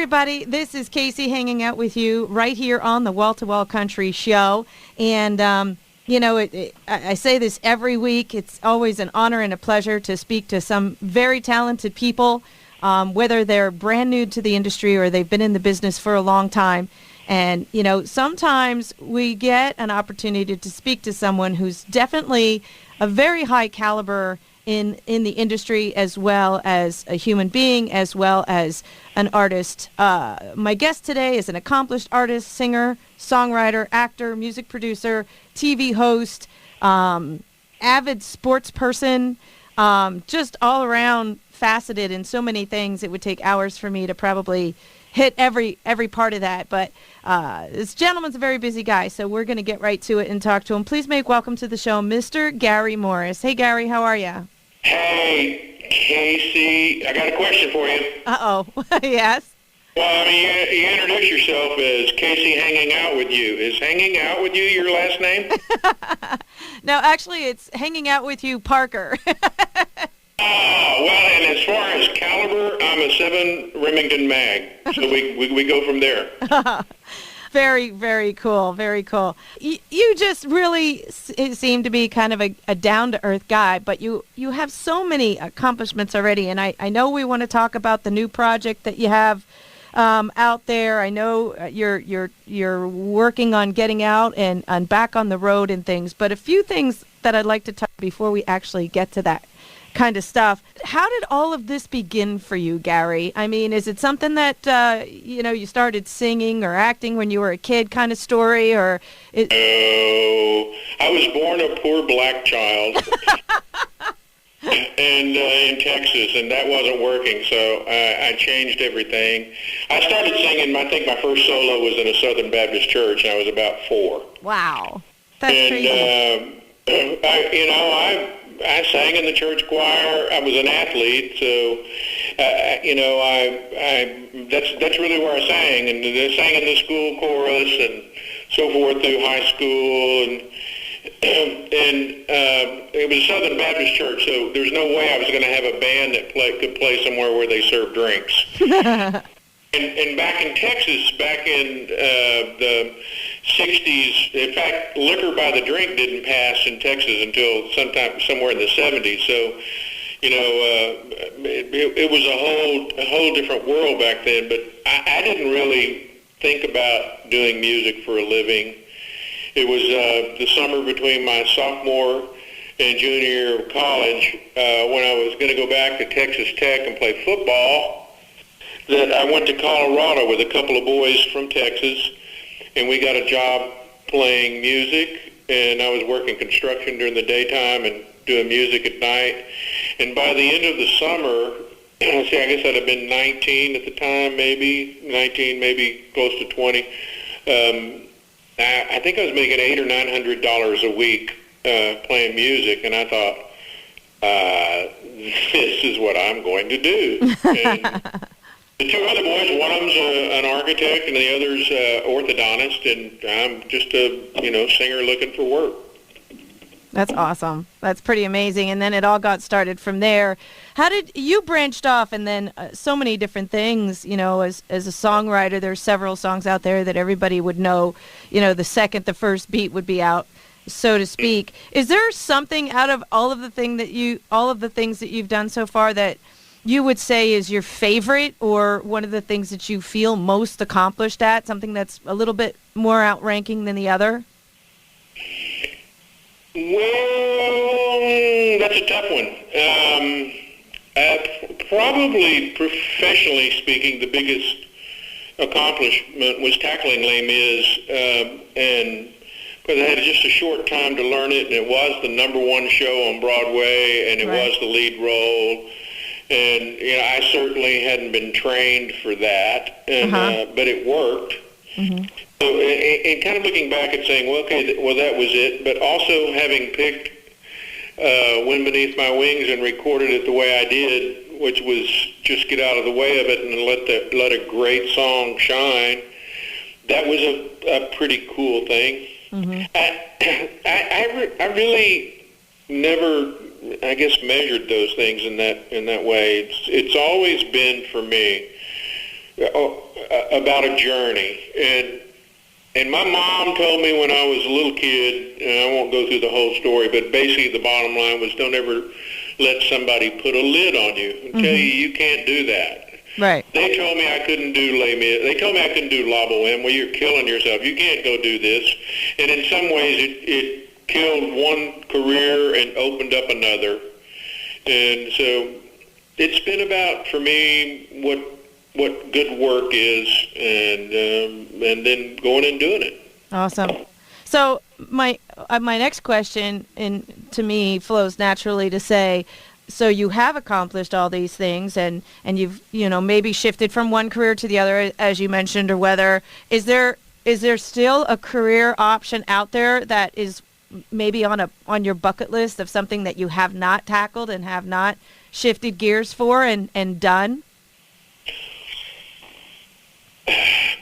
everybody. This is Casey hanging out with you right here on the Wall to Wall Country Show. And, I say this every week. It's always an honor and a pleasure to speak to some very talented people, whether they're brand new to the industry or they've been in the business for a long time. And, sometimes we get an opportunity to speak to someone who's definitely a very high caliber in the industry, as well as a human being, as well as an artist. My guest today is an accomplished artist, singer, songwriter, actor, music producer, TV host, avid sports person, just all around faceted in so many things. It would take hours for me to probably hit every part of that. But this gentleman's a very busy guy, so we're going to get right to it and talk to him. Please make welcome to the show, Mr. Gary Morris. Hey, Gary, how are you? Hey, Casey, I got a question for you. Uh-oh. Yes? Well, you introduce yourself as Casey hanging out with you. Is hanging out with you your last name? No, actually, it's hanging out with you, Parker. Well, and as far as caliber, I'm a 7 Remington mag, so we go from there. Very, very cool. Very cool. You just really seem to be kind of a down-to-earth guy, but you have so many accomplishments already, and I know we want to talk about the new project that you have out there. I know you're working on getting out and back on the road and things, but a few things that I'd like to touch before we actually get to that kind of stuff. How did all of this begin for you, Gary? I mean, is it something that, you started singing or acting when you were a kid kind of story, or? Oh, I was born a poor black child and in Texas, and that wasn't working, so I changed everything. I started singing, I think my first solo was in a Southern Baptist church, and I was about 4. Wow. That's crazy. I sang in the church choir. I was an athlete, so that's really where I sang, and I sang in the school chorus and so forth through high school, and it was a Southern Baptist church, so there's no way I was going to have a band that could play somewhere where they serve drinks. And back in Texas, back in the 60s, in fact, liquor by the drink didn't pass in Texas until somewhere in the 70s. So, it was a whole different world back then. But I didn't really think about doing music for a living. It was the summer between my sophomore and junior year of college, when I was going to go back to Texas Tech and play football, that I went to Colorado with a couple of boys from Texas, and we got a job playing music, and I was working construction during the daytime and doing music at night. And by the end of the summer, I guess I'd have been 19 at the time, maybe 19, maybe close to 20. I think I was making $800 or $900 a week playing music, and I thought, this is what I'm going to do. And the 2 other boys, one of them's an architect and the other's orthodontist, and I'm just a singer looking for work. That's awesome. That's pretty amazing. And then it all got started from there. How did you branched off, and then so many different things, as a songwriter, there's several songs out there that everybody would know, the second the first beat would be out, so to speak. Is there something out of all of the things that you've done so far that you would say is your favorite, or one of the things that you feel most accomplished at, something that's a little bit more outranking than the other? Well, that's a tough one. Probably professionally speaking, the biggest accomplishment was tackling Les Mis, and because I had just a short time to learn it, and it was the #1 show on Broadway, and it was the lead role. And I certainly hadn't been trained for that, and but it worked. Mm-hmm. So, and kind of looking back and saying, well, that was it. But also having picked "Wind Beneath My Wings" and recorded it the way I did, which was just get out of the way of it and let a great song shine. That was a pretty cool thing. Mm-hmm. I really never, I guess, measured those things in that way. It's always been for me about a journey. And my mom told me when I was a little kid, and I won't go through the whole story, but basically the bottom line was don't ever let somebody put a lid on you and tell you you can't do that. Right. They told me I couldn't do Les Mis. They told me I couldn't do La Boheme. Well, you're killing yourself. You can't go do this. And in some ways, it killed one career and opened up another. And so it's been about, for me, what good work is, and then going and doing it. Awesome. So my next question, to me, flows naturally to say, so you have accomplished all these things, and you've maybe shifted from one career to the other, as you mentioned, or whether is there still a career option out there that is maybe on your bucket list of something that you have not tackled and have not shifted gears for and done?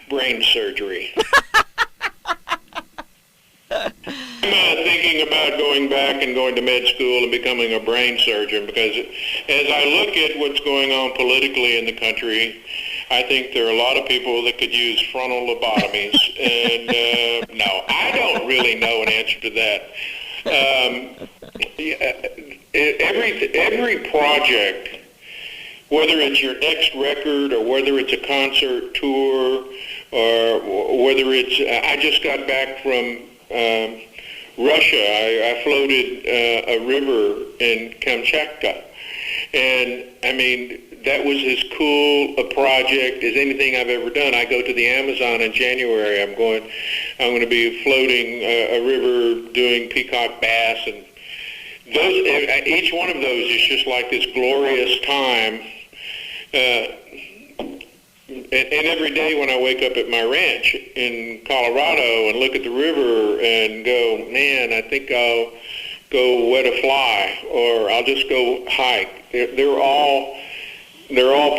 Brain surgery. I'm thinking about going back and going to med school and becoming a brain surgeon, because as I look at what's going on politically in the country, I think there are a lot of people that could use frontal lobotomies. And no, I don't really know an answer to that. Every project, whether it's your next record or whether it's a concert tour or whether it's, I just got back from Russia. I floated a river in Kamchatka, and I mean that was as cool a project as anything I've ever done. I go to the Amazon in January. I'm going to be floating a river doing peacock bass, and each one of those is just like this glorious time. And every day when I wake up at my ranch in Colorado and look at the river and go, man, I think I'll go wet a fly, or I'll just go hike. They're all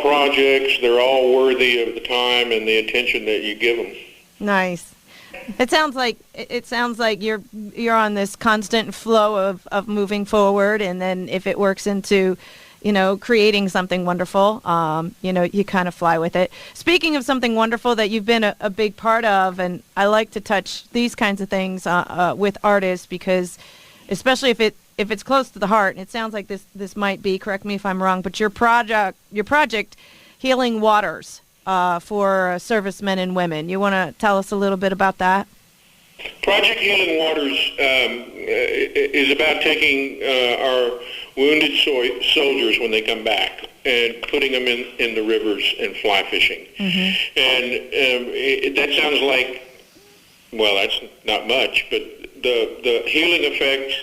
projects. They're all worthy of the time and the attention that you give them. Nice. It sounds like you're on this constant flow of moving forward, and then if it works into creating something wonderful, you kind of fly with it. Speaking of something wonderful that you've been a big part of, and I like to touch these kinds of things with artists, because especially if it's close to the heart, and it sounds like this might be, correct me if I'm wrong, but your project Healing Waters for servicemen and women. You want to tell us a little bit about that? Project Healing Waters is about taking our wounded soldiers when they come back and putting them in the rivers and fly fishing. Mm-hmm. And that sounds like, well, that's not much, but the healing effects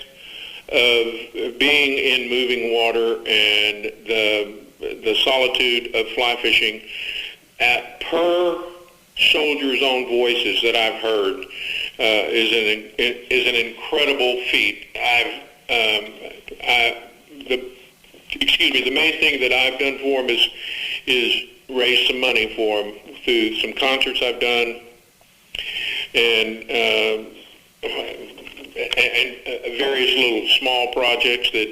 of being in moving water and the solitude of fly fishing per soldiers' own voices that I've heard is an incredible feat. The main thing that I've done for them is raise some money for them through some concerts I've done and various little small projects that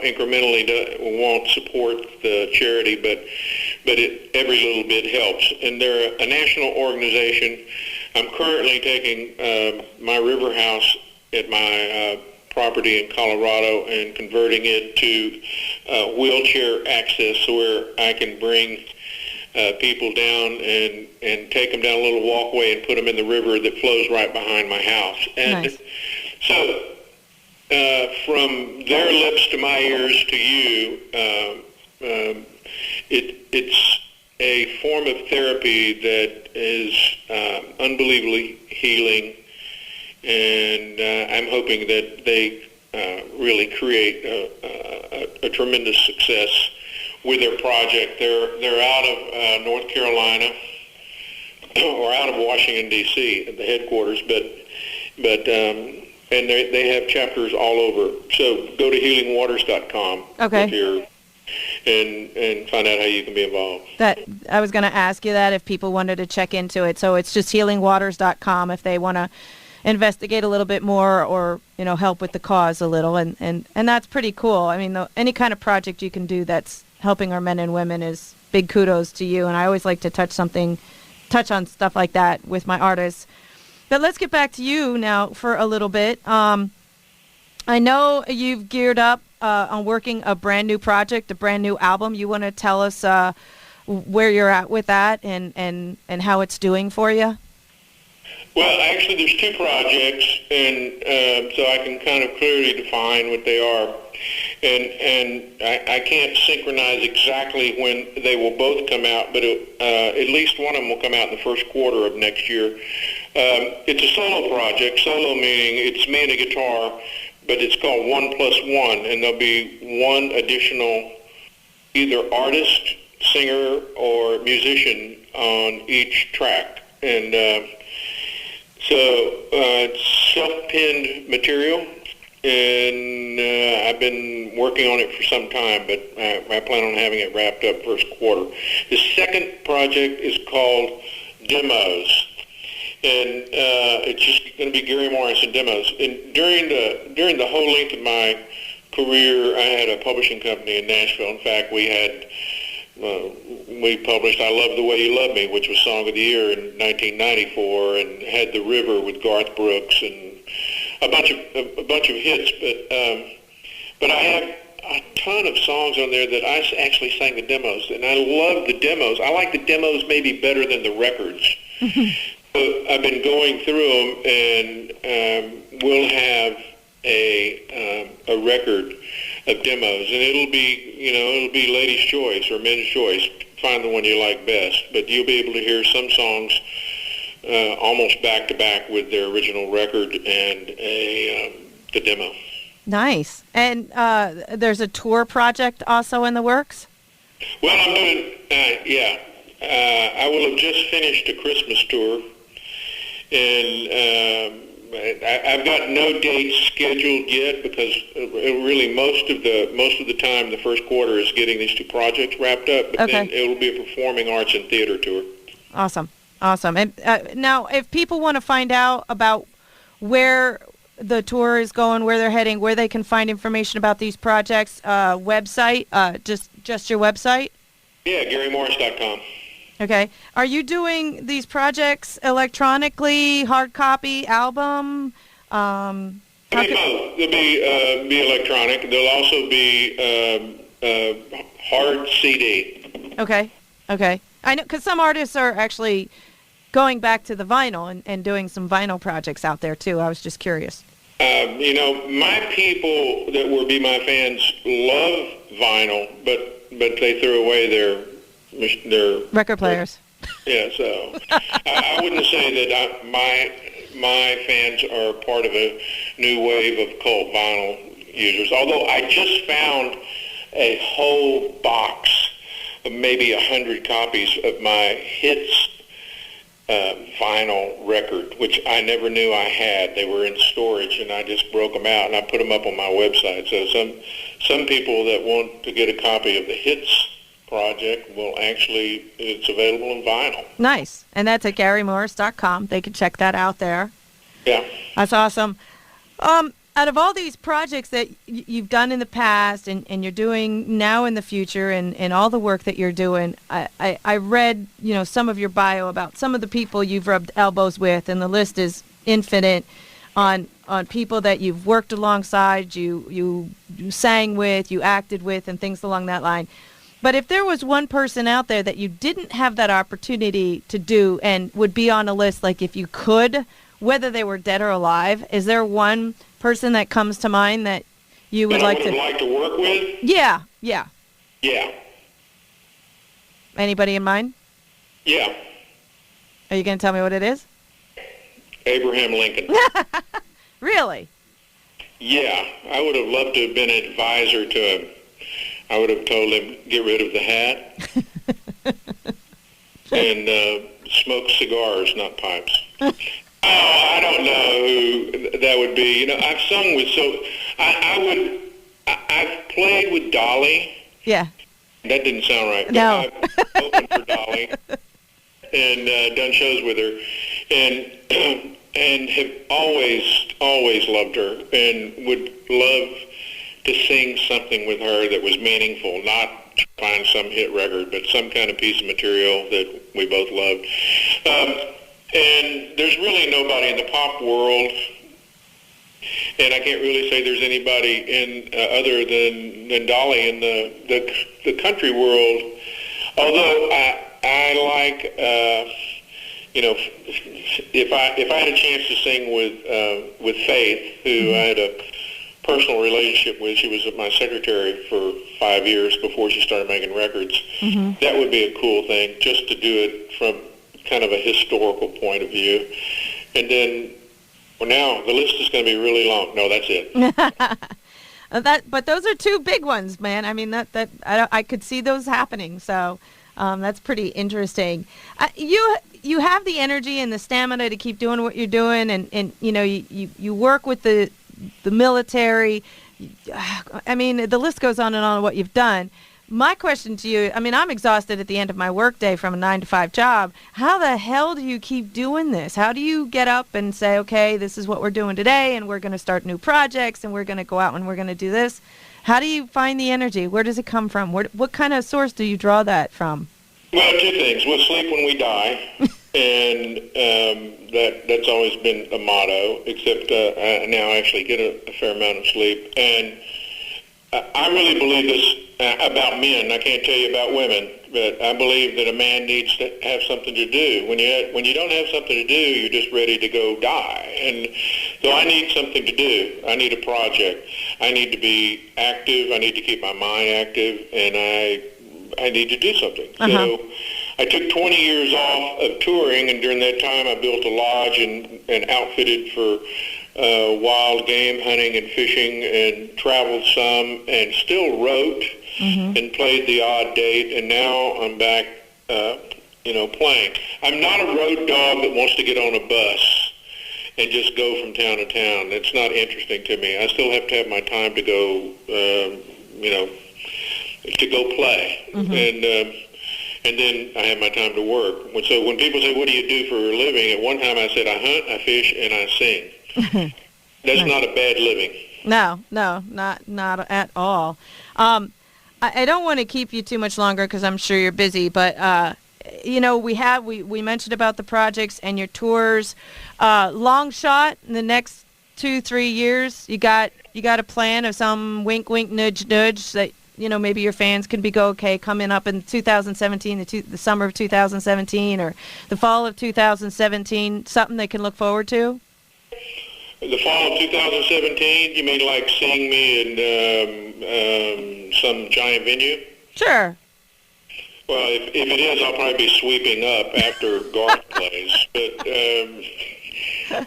incrementally won't support the charity, but every little bit helps. And they're a national organization. I'm currently taking my river house at my property in Colorado and converting it to wheelchair access, so where I can bring people down and take them down a little walkway and put them in the river that flows right behind my house. And nice. So from their lips to my ears to you, it's a form of therapy that is unbelievably healing, and I'm hoping that they really create a tremendous success with their project. They're out of North Carolina or out of Washington D.C. at the headquarters, but and they have chapters all over. So go to healingwaters.com. Okay. And find out how you can be involved. That I was going to ask you that if people wanted to check into it. So it's just healingwaters.com if they want to investigate a little bit more or help with the cause a little, and that's pretty cool. I mean, any kind of project you can do that's helping our men and women is big kudos to you. And I always like to touch on stuff like that with my artists. But let's get back to you now for a little bit. I know you've geared up on working a brand new project, a brand new album. You want to tell us where you're at with that and how it's doing for you? Well, actually, there's two projects, and so I can kind of clearly define what they are. And I can't synchronize exactly when they will both come out, but at least one of them will come out in the first quarter of next year. It's a solo project, solo meaning it's me and a guitar, but it's called 1+1, and there'll be one additional either artist, singer, or musician on each track. And so it's self-penned material, and I've been working on it for some time, but I plan on having it wrapped up first quarter. The second project is called Demos, and it's just going to be Gary Morrison demos. And during the whole length of my career, I had a publishing company in Nashville. In fact, we published I Love the Way You Love Me, which was Song of the Year in 1994, and had The River with Garth Brooks and a bunch of hits. But I have a ton of songs on there that I actually sang the demos, and I love the demos. I like the demos maybe better than the records. So I've been going through them, and we'll have a record of demos, and it'll be ladies' choice or men's choice. Find the one you like best, but you'll be able to hear some songs almost back to back with their original record and the demo. Nice. And there's a tour project also in the works? Well, I'm doing, I will have just finished a Christmas tour, and I've got no dates scheduled yet because really most of the time the first quarter is getting these two projects wrapped up. But then it will be a performing arts and theater tour. Awesome. And now, if people want to find out about where the tour is going, where they're heading, where they can find information about these projects, website, just your website? Yeah, GaryMorris.com. Okay. Are you doing these projects electronically, hard copy, album? They'll be electronic. They'll also be hard CD. Okay. I know, because some artists are actually going back to the vinyl and doing some vinyl projects out there, too. I was just curious. My people that will be my fans love vinyl, but they threw away their record players. Yeah, so I wouldn't say that my fans are part of a new wave of cult vinyl users, although I just found a whole box of maybe 100 copies of my hits vinyl record, which I never knew I had. They were in storage, and I just broke them out, and I put them up on my website. So some people that want to get a copy of the hits project it's available in vinyl. Nice. And that's at GaryMorris.com. They can check that out there. Yeah. That's awesome. Out of all these projects that you've done in the past and you're doing now in the future and all the work that you're doing, I read, some of your bio about some of the people you've rubbed elbows with, and the list is infinite on people that you've worked alongside, you sang with, you acted with, and things along that line. But if there was one person out there that you didn't have that opportunity to do and would be on a list, like if you could, whether they were dead or alive, is there one person that comes to mind that you would like to work with? Yeah. Yeah. Anybody in mind? Yeah. Are you going to tell me what it is? Abraham Lincoln. Really? Yeah. I would have loved to have been an advisor to him. I would have told him, get rid of the hat and smoke cigars, not pipes. I don't know who that would be. I've sung with I've played with Dolly. Yeah. That didn't sound right. No. I've opened for Dolly and done shows with her, and have always loved her, and would love to sing something with her that was meaningful, not find some hit record, but some kind of piece of material that we both loved. And there's really nobody in the pop world, and I can't really say there's anybody in other than Dolly in the country world. Although I like, if I had a chance to sing with Faith, who I had a personal relationship with. She was my secretary for 5 years before she started making records. That would be a cool thing, just to do it from kind of a historical point of view. And then, well, now the list is going to be really long. No, that's it. But those are two big ones, man. I mean, I could see those happening. So that's pretty interesting. You have the energy and the stamina to keep doing what you're doing, and you work with the military. I mean, the list goes on and on what you've done. My question to you, I mean, I'm exhausted at the end of my workday from a 9-to-5 job. How the hell do you keep doing this? How do you get up and say, okay, this is what we're doing today, and we're going to start new projects, and we're going to go out and we're going to do this? How do you find the energy? Where does it come from? What kind of source do you draw that from? Well, two things. We'll sleep when we die, and that's always been a motto, except I now actually get a fair amount of sleep. And I really believe this about men. I can't tell you about women, but I believe that a man needs to have something to do. When you don't have something to do, you're just ready to go die. And so I need something to do. I need a project. I need to be active. I need to keep my mind active, and I need to do something. So I took 20 years off of touring, and during that time I built a lodge and outfitted for wild game hunting and fishing, and traveled some, and still wrote and played the odd date, and now I'm back, playing. I'm not a road dog that wants to get on a bus and just go from town to town. That's not interesting to me. I still have to have my time to go, to go play, and then I have my time to work. So when people say, "What do you do for a living?" At one time I said, "I hunt, I fish, and I sing." That's not a bad living. No, not at all. I don't want to keep you too much longer because I'm sure you're busy, but we mentioned about the projects and your tours. Long shot in the next 2-3 years, you got a plan of some wink, wink, nudge, nudge that maybe your fans can go, okay, coming up in 2017, the summer of 2017 or the fall of 2017, something they can look forward to? The fall of 2017, you mean like seeing me in some giant venue? Sure. Well, if it is, I'll probably be sweeping up after Garth plays. But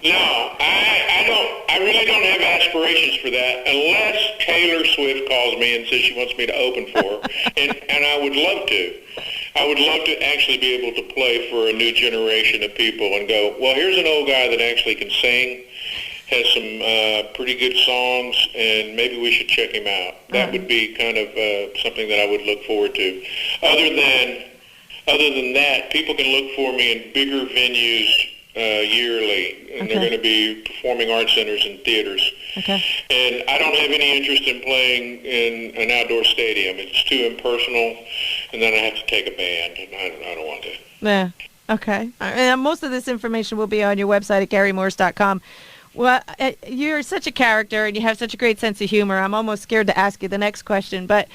no, I really don't have aspirations for that unless Taylor Swift calls me and says she wants me to open for her. and I would love to. I would love to actually be able to play for a new generation of people and go, well, here's an old guy that actually can sing, has some pretty good songs, and maybe we should check him out. That would be kind of something that I would look forward to. Other than that, people can look for me in bigger venues yearly, and they're going to be performing arts centers and theaters. Okay. And I don't have any interest in playing in an outdoor stadium. It's too impersonal, and then I have to take a band, and I don't want to. Yeah. Okay. And most of this information will be on your website at GaryMorris.com. Well, you're such a character, and you have such a great sense of humor. I'm almost scared to ask you the next question, but...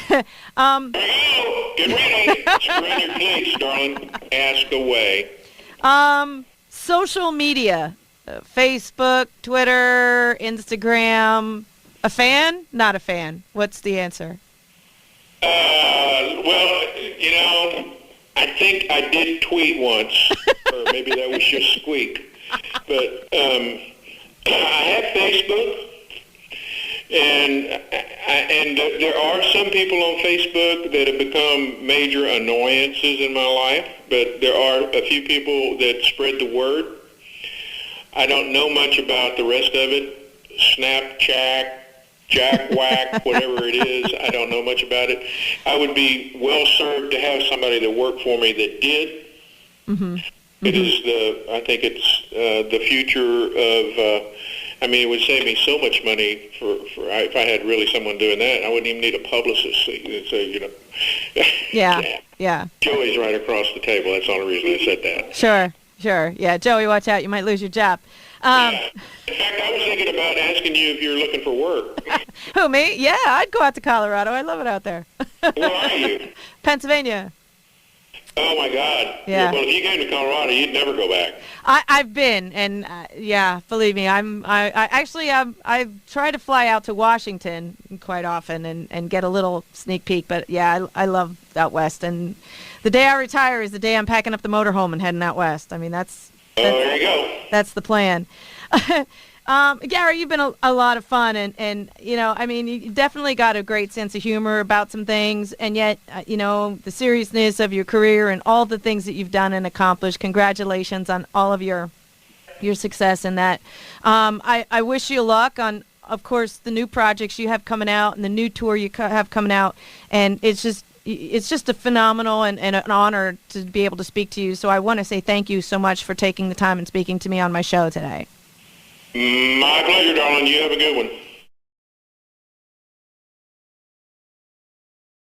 Get ready. Spread your cleats, darling. Ask away. Social media, Facebook, Twitter, Instagram. A fan? Not a fan. What's the answer? I think I did tweet once, or maybe that was just squeak. But I have Facebook, and there are some people on Facebook that have become major annoyances in my life, but there are a few people that spread the word. I don't know much about the rest of it. Snapchat, Jack Whack, whatever it is, I don't know much about it. I would be well served to have somebody that worked for me that did. It is I think it's the future of, I mean, it would save me so much money if I had really someone doing that. I wouldn't even need a publicist. So, you know. Yeah. Joey's right across the table. That's the only reason I said that. Sure. Yeah, Joey, watch out. You might lose your job. Yeah. In fact, I was thinking about asking you if you're looking for work. Who, me? Yeah, I'd go out to Colorado. I love it out there. Where are you? Pennsylvania. Oh, my God. Yeah. Well, if you came to Colorado, you'd never go back. I've been, and yeah, believe me, I try to fly out to Washington quite often and get a little sneak peek. But yeah, I love out west, and the day I retire is the day I'm packing up the motorhome and heading out west. I mean, that's there you go. That's the plan. Gary, you've been a lot of fun, and you know, I mean, you definitely got a great sense of humor about some things, and yet, you know, the seriousness of your career and all the things that you've done and accomplished. Congratulations on all of your success in that. I wish you luck on, of course, the new projects you have coming out and the new tour you have coming out, and it's just a phenomenal and an honor to be able to speak to you. So I want to say thank you so much for taking the time and speaking to me on my show today. My pleasure, darling. You have a good one.